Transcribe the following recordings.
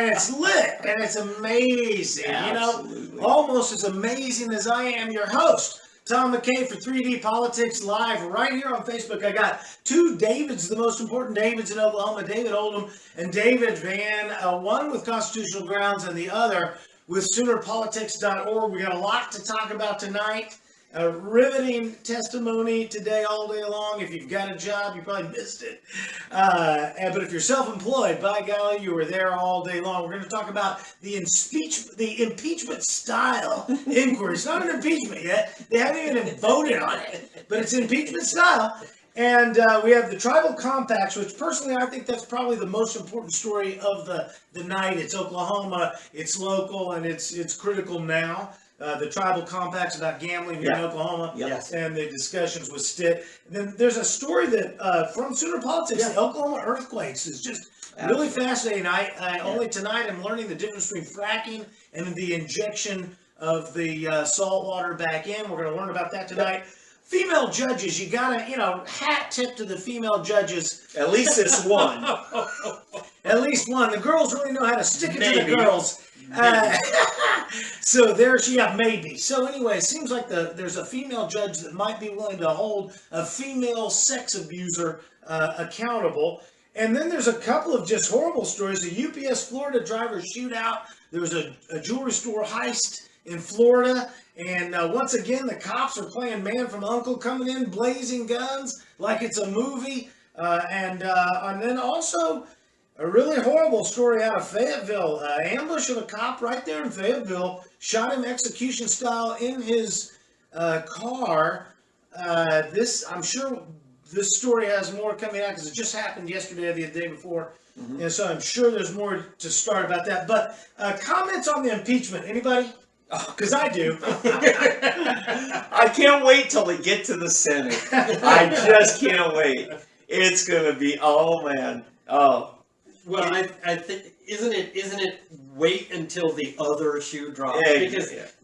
and it's lit, and it's amazing. Absolutely. Almost as amazing as I am your host, Tom McKay for 3D Politics Live, right here on Facebook. I got two Davids, the most important Davids in Oklahoma, David Oldham and David Van, one with Constitutional Grounds and the other with SoonerPolitics.org. We got a lot to talk about tonight. A riveting testimony today all day long. If you've got a job, you probably missed it. But if you're self-employed, by golly, you were there all day long. We're going to talk about the impeachment style inquiry. It's not an impeachment yet. They haven't even voted on it, but it's impeachment style. And we have the tribal compacts, which personally I think that's probably the most important story of the night. It's Oklahoma, it's local, and it's critical now. The tribal compacts about gambling here in Oklahoma, and the discussions with Stitt. And then there's a story that from Sooner Politics, the Oklahoma earthquakes is just really fascinating. I only tonight I'm learning the difference between fracking and the injection of the salt water back in. We're going to learn about that tonight. Female judges, you gotta, hat tip to the female judges. At least it's one. At least one. The girls really know how to stick it to the girls. So there's, maybe. So anyway, it seems like there's a female judge that might be willing to hold a female sex abuser accountable. And then there's a couple of just horrible stories. A UPS Florida driver shootout. There was a jewelry store heist in Florida. And once again, the cops are playing man from Uncle, coming in, blazing guns like it's a movie. And then also a really horrible story out of Fayetteville. Ambush of a cop right there in Fayetteville. Shot him execution style in his car. I'm sure this story has more coming out because it just happened yesterday or the day before. Mm-hmm. And so I'm sure there's more to start about that. But comments on the impeachment. Anybody? Because I do. I can't wait till they get to the Senate. I just can't wait. It's going to be, oh man. Oh. Well, I think isn't it wait until the other shoe drops?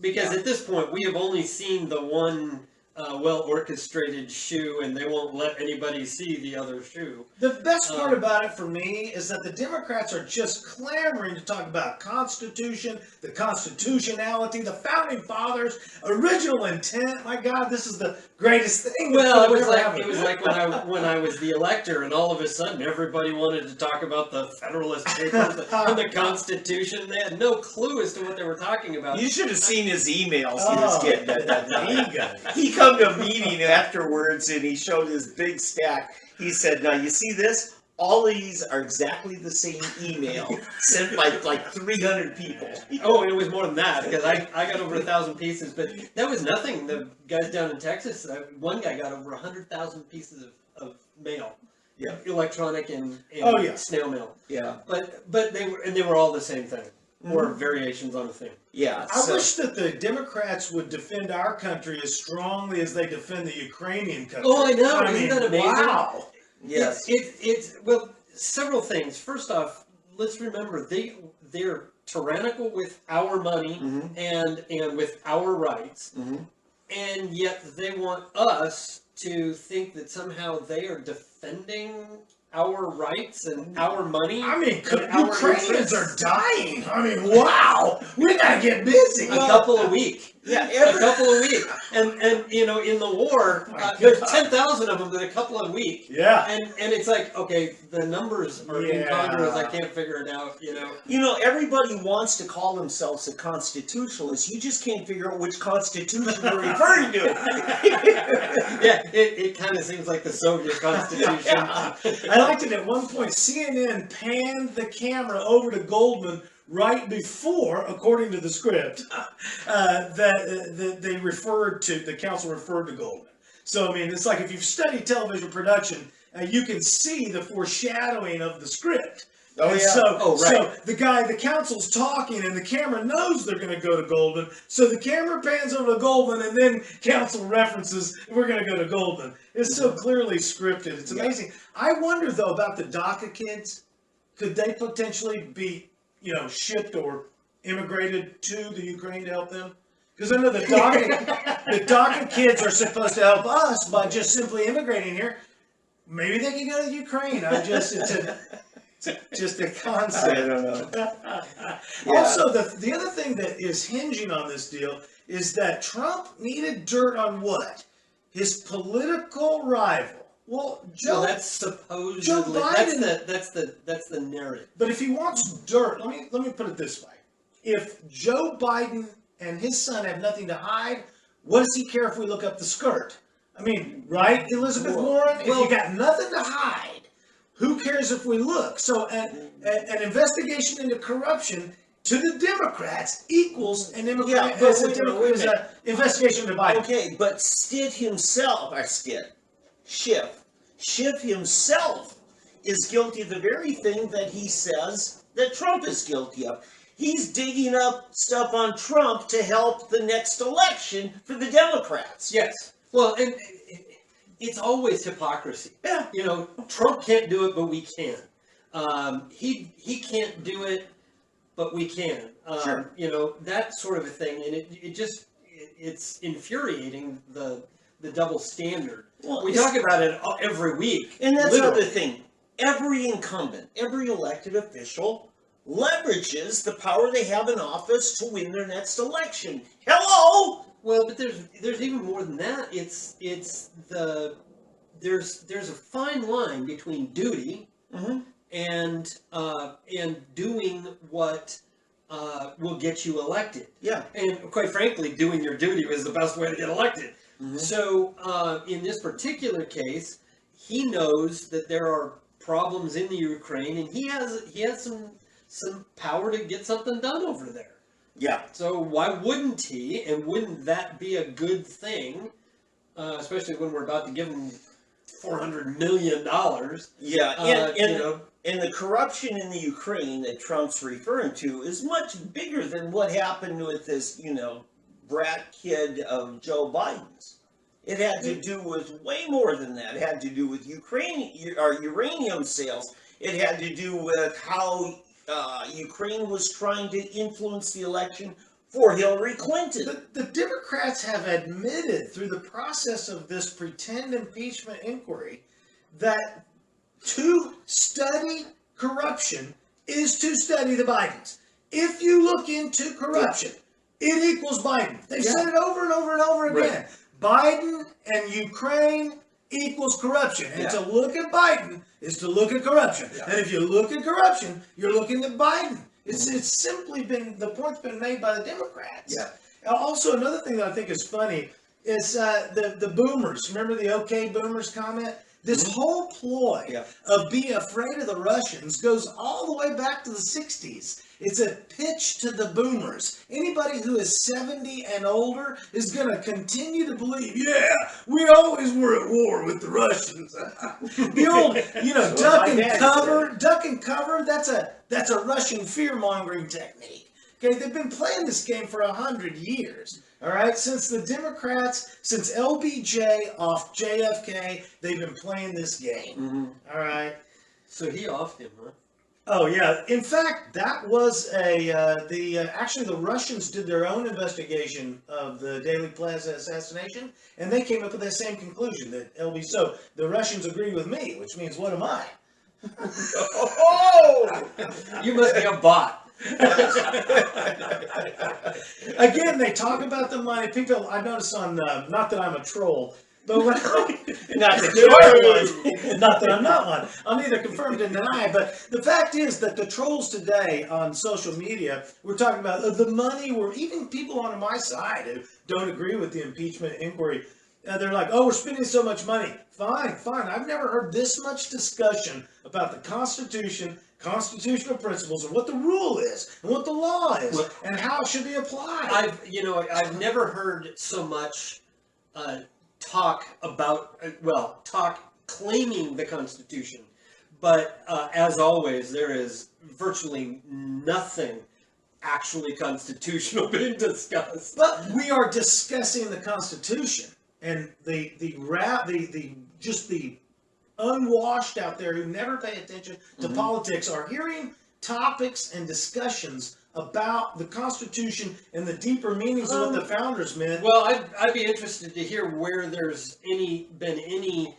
Because at this point we have only seen the one well orchestrated shoe, and they won't let anybody see the other shoe. The best part about it for me is that the Democrats are just clamoring to talk about Constitution, the constitutionality, the founding fathers, original intent. My God, this is the greatest thing. Well, it was like when I was the elector, and all of a sudden everybody wanted to talk about the Federalist Papers and the Constitution. They had no clue as to what they were talking about. You should have seen his emails he was getting at that time. He come to a meeting afterwards and he showed his big stack. He said, "Now you see this? All of these are exactly the same email sent by like 300 people." Oh, it was more than that because I got over 1,000 pieces, but that was nothing. The guys down in Texas, one guy got over 100,000 pieces of mail. Yeah, electronic and snail mail. Yeah, but they were all the same thing. Or variations on the thing. Yeah. I wish that the Democrats would defend our country as strongly as they defend the Ukrainian country. Oh, I know. Isn't that amazing? Wow. Yes. It's well, several things. First off, let's remember they're tyrannical with our money and with our rights, and yet they want us to think that somehow they are defending our rights and our money. I mean, Ukrainians are dying. I mean, wow. We gotta get busy. A couple a week. Yeah, a couple a week. And in the war, there's 10,000 of them in a couple a week. Yeah. And it's like, okay, the numbers are incongruous. I can't figure it out, everybody wants to call themselves a constitutionalist. You just can't figure out which constitution they're referring to. Yeah, it kind of seems like the Soviet constitution. I liked it at one point. CNN panned the camera over to Goldman right before, according to the script, that the council referred to Goldman. So, I mean, it's like if you've studied television production, you can see the foreshadowing of the script. Oh, yeah. So the council's talking, and the camera knows they're going to go to Goldman. So the camera pans over to Goldman, and then council references, we're going to go to Goldman. It's so clearly scripted. It's amazing. Yeah. I wonder, though, about the DACA kids. Could they potentially be, shipped or immigrated to the Ukraine to help them? Because I know the DACA kids are supposed to help us by just simply immigrating here. Maybe they can go to Ukraine. just a I concept. don't know. Also, the other thing that is hinging on this deal is that Trump needed dirt on what? His political rival. Well, that's supposedly Joe Biden. that's the narrative. But if he wants dirt, let me put it this way: if Joe Biden and his son have nothing to hide, what does he care if we look up the skirt? I mean, right, Elizabeth Warren? If you got nothing to hide, who cares if we look? So an investigation into corruption to the Democrats equals an investigation to Biden. Okay, but Schiff himself is guilty of the very thing that he says that Trump is guilty of. He's digging up stuff on Trump to help the next election for the Democrats. Yes. Well, and it's always hypocrisy. Yeah. You know, Trump can't do it, but we can. He can't do it, but we can. Sure. You know, that sort of a thing, and it's infuriating the double standard. Well, we talk about it every week. And that's literally. another thing. Every incumbent, every elected official leverages the power they have in office to win their next election. Hello! Well, but there's even more than that. There's a fine line between duty and doing what will get you elected. Yeah. And quite frankly, doing your duty was the best way to get elected. So in this particular case, he knows that there are problems in the Ukraine, and he has some power to get something done over there. Yeah. So why wouldn't he? And wouldn't that be a good thing? Especially when we're about to give him $400 million. Yeah. You know. And the corruption in the Ukraine that Trump's referring to is much bigger than what happened with this, brat kid of Joe Biden's. It had to do with way more than that. It had to do with uranium sales. It had to do with how Ukraine was trying to influence the election for Hillary Clinton. The Democrats have admitted through the process of this pretend impeachment inquiry that to study corruption is to study the Bidens. If you look into corruption, it equals Biden. They've said it over and over and over again. Right. Biden and Ukraine equals corruption. And to look at Biden is to look at corruption. Yeah. And if you look at corruption, you're looking at Biden. It's simply been, the point's been made by the Democrats. Yeah. Also, another thing that I think is funny is the boomers. Remember the OK boomers comment? This whole ploy of being afraid of the Russians goes all the way back to the 60s. It's a pitch to the boomers. Anybody who is 70 and older is going to continue to believe, we always were at war with the Russians. The old, duck and cover, that's a Russian fear-mongering technique. Okay, they've been playing this game for 100 years. All right, since the Democrats, since LBJ off JFK, they've been playing this game. All right. So he offed him, huh? Oh yeah. In fact, that was actually the Russians did their own investigation of the Dealey Plaza assassination, and they came up with that same conclusion that LBJ. So the Russians agree with me, which means what am I? Oh, you must be a bot. Again, they talk about the money. People, I noticed on not that I'm a troll, but when not that I'm not one. I'm neither confirmed nor denied. But the fact is that the trolls today on social media were talking about the money. Were even people on my side who don't agree with the impeachment inquiry. They're like, we're spending so much money. Fine. I've never heard this much discussion about the Constitution, constitutional principles, and what the rule is, and what the law is, and how it should be applied. I've never heard so much talk claiming the Constitution, but as always, there is virtually nothing actually constitutional being discussed. But we are discussing the Constitution, and the unwashed out there who never pay attention to politics are hearing topics and discussions about the Constitution and the deeper meanings of what the founders meant. Well, I'd be interested to hear where there's been any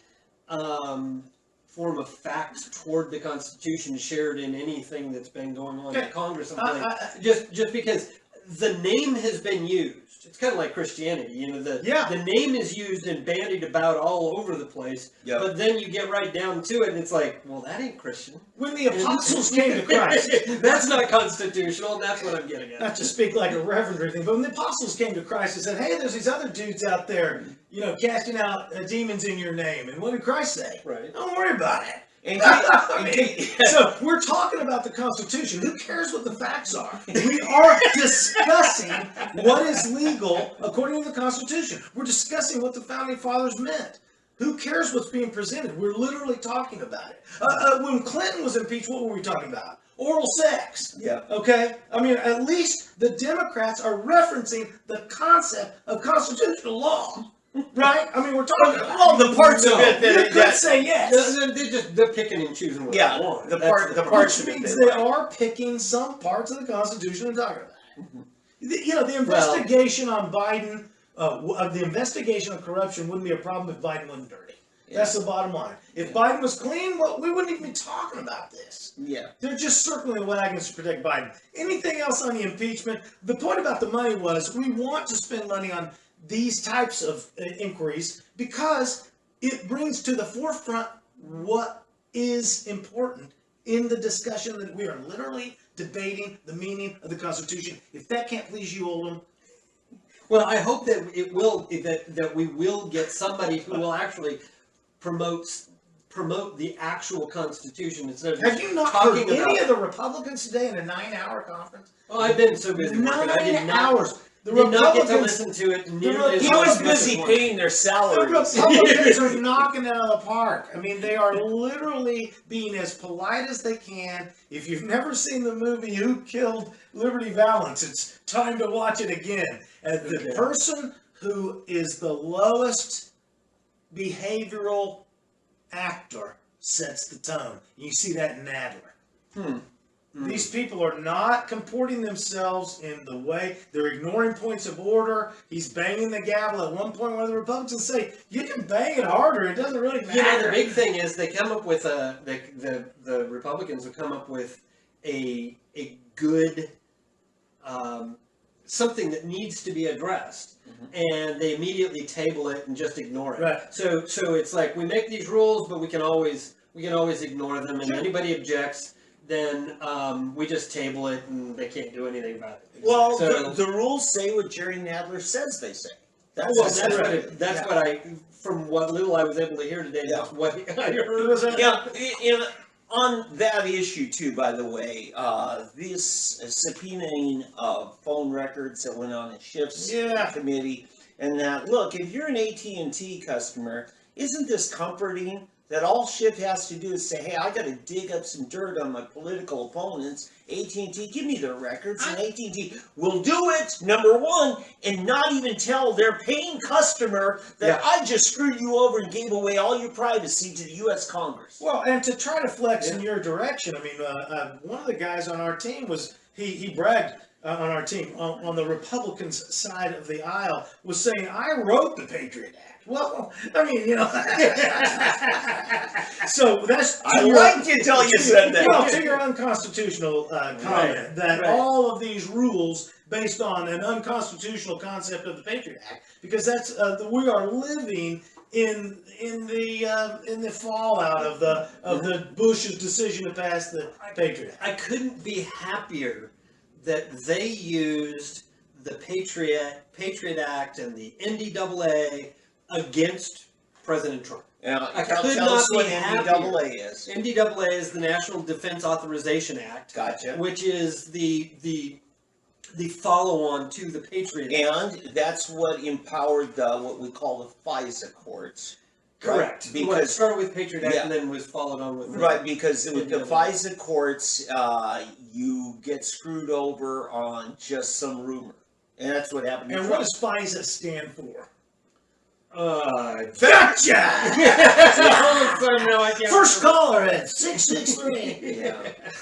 form of facts toward the Constitution shared in anything that's been going on in Congress. Just because the name has been used. It's kind of like Christianity, the name is used and bandied about all over the place, but then you get right down to it and it's like, well, that ain't Christian. When the apostles came to Christ. That's not constitutional, and that's what I'm getting at. Not to speak like a reverend or anything, but when the apostles came to Christ and said, hey, there's these other dudes out there, casting out demons in your name. And what did Christ say? Right. Don't worry about it. So we're talking about the Constitution. Who cares what the facts are? We are discussing what is legal according to the Constitution. We're discussing what the Founding Fathers meant. Who cares what's being presented? We're literally talking about it. When Clinton was impeached, what were we talking about? Oral sex. Yeah. Okay? I mean, at least the Democrats are referencing the concept of constitutional law. Right? I mean, we're talking about the parts of it that could say yes. They're picking and choosing what they want. The parts of it. Which means they are picking some parts of the Constitution and talking about it. The investigation on Biden, the investigation of corruption wouldn't be a problem if Biden wasn't dirty. Yeah. That's the bottom line. If Biden was clean, well, we wouldn't even be talking about this. Yeah. They're just circling the wagons to protect Biden. Anything else on the impeachment? The point about the money was we want to spend money on these types of inquiries because it brings to the forefront what is important in the discussion that we are literally debating the meaning of the Constitution. If that can't please you, Oldham. Well, I hope that it will, that we will get somebody who will actually promote the actual Constitution instead of Have you not heard any of the Republicans today in a 9-hour conference? Oh, I've been so busy working. 9 hours. The Republicans did not get to listen to it. He was busy paying their salaries. The Republicans are knocking it out of the park. I mean, they are literally being as polite as they can. If you've never seen the movie Who Killed Liberty Valance, it's time to watch it again. And the person who is the lowest behavioral actor sets the tone. You see that in Nadler. These people are not comporting themselves in the way they're ignoring points of order. He's banging the gavel. At one point, one of the Republicans say, "You can bang it harder. It doesn't really matter." The big thing is they come up with the Republicans will come up with a good something that needs to be addressed, and they immediately table it and just ignore it. Right. So it's like we make these rules, but we can always ignore them, and anybody objects, then we just table it, and they can't do anything about it. Well, the rules say what Jerry Nadler says they say. That's what I, from what little I was able to hear today, that's what I heard. Yeah, on that issue too, by the way, this subpoenaing of phone records that went on a Schiff's committee, and that, look, if you're an AT&T customer, isn't this comforting? That all Schiff has to do is say, hey, I got to dig up some dirt on my political opponents. AT&T, give me their records. And AT&T will do it, number one, and not even tell their paying customer that I just screwed you over and gave away all your privacy to the U.S. Congress. Well, and to try to flex in your direction, I mean, one of the guys on our team was, he bragged on our team, on the Republicans' side of the aisle, was saying, I wrote the Patriot Act. Well, I mean, so that's... I liked it until you said that. Well, to your unconstitutional comment, that all of these rules based on an unconstitutional concept of the Patriot Act, because that's we are living in the fallout of the Bush's decision to pass the Patriot Act. I couldn't be happier that they used the Patriot Act and the NDAA against President Trump. Now, I tell could us not what be NDAA is. NDAA is the National Defense Authorization Act. Gotcha. Which is the follow-on to the Patriot Act. And that's what empowered what we call the FISA courts. Correct. Right? Because it started with Patriot Act and then was followed on with... because with the FISA courts, you get screwed over on just some rumor. And that's what happened. And what does FISA stand for? Gotcha! All of a sudden now I can't First remember. caller at 663.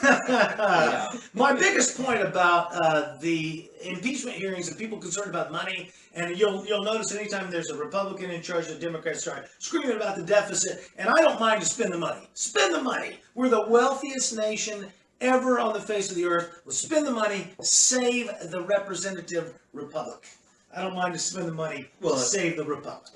Yeah. My biggest point about the impeachment hearings and people concerned about money, and you'll notice anytime there's a Republican in charge, the Democrats start screaming about the deficit, and I don't mind to spend the money. Spend the money. We're the wealthiest nation ever on the face of the earth. We'll spend the money, save the representative republic. I don't mind to spend the money, Well, save the republic.